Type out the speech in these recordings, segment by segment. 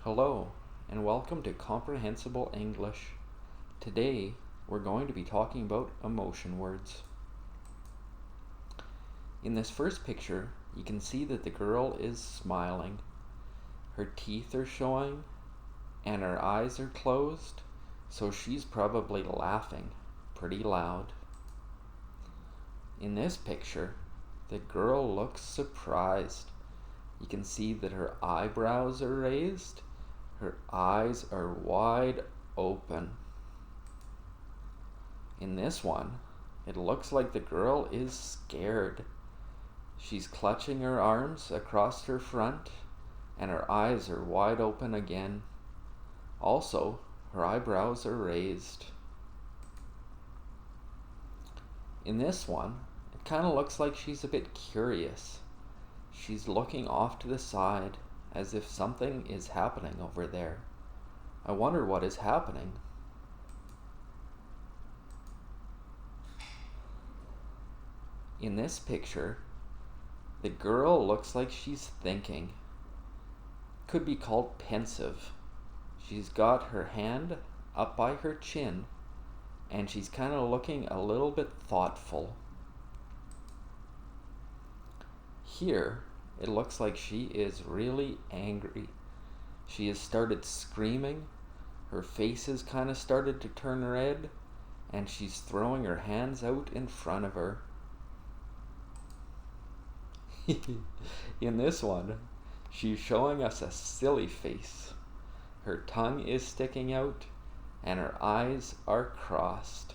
Hello, and welcome to Comprehensible English. Today, we're going to be talking about emotion words. In this first picture, you can see that the girl is smiling. Her teeth are showing, and her eyes are closed, so she's probably laughing pretty loud. In this picture, the girl looks surprised. You can see that her eyebrows are raised. Her eyes are wide open. In this one, it looks like the girl is scared. She's clutching her arms across her front, and her eyes are wide open again. Also, her eyebrows are raised. In this one, it kind of looks like she's a bit curious. She's looking off to the side as if something is happening over there. I wonder what is happening. In this picture, the girl looks like she's thinking. Could be called pensive. She's got her hand up by her chin, and she's kind of looking a little bit thoughtful. Here, it looks like she is really angry. She has started screaming, her face has kind of started to turn red, and she's throwing her hands out in front of her. In this one, she's showing us a silly face. Her tongue is sticking out, and her eyes are crossed.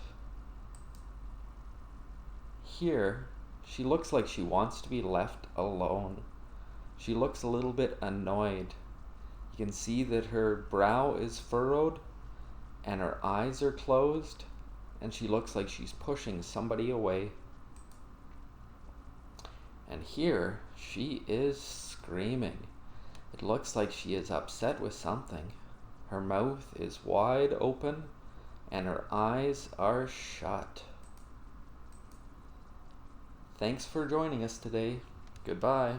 Here, she looks like she wants to be left alone. She looks a little bit annoyed. You can see that her brow is furrowed and her eyes are closed, and she looks like she's pushing somebody away. And here she is screaming. It looks like she is upset with something. Her mouth is wide open and her eyes are shut. Thanks for joining us today. Goodbye.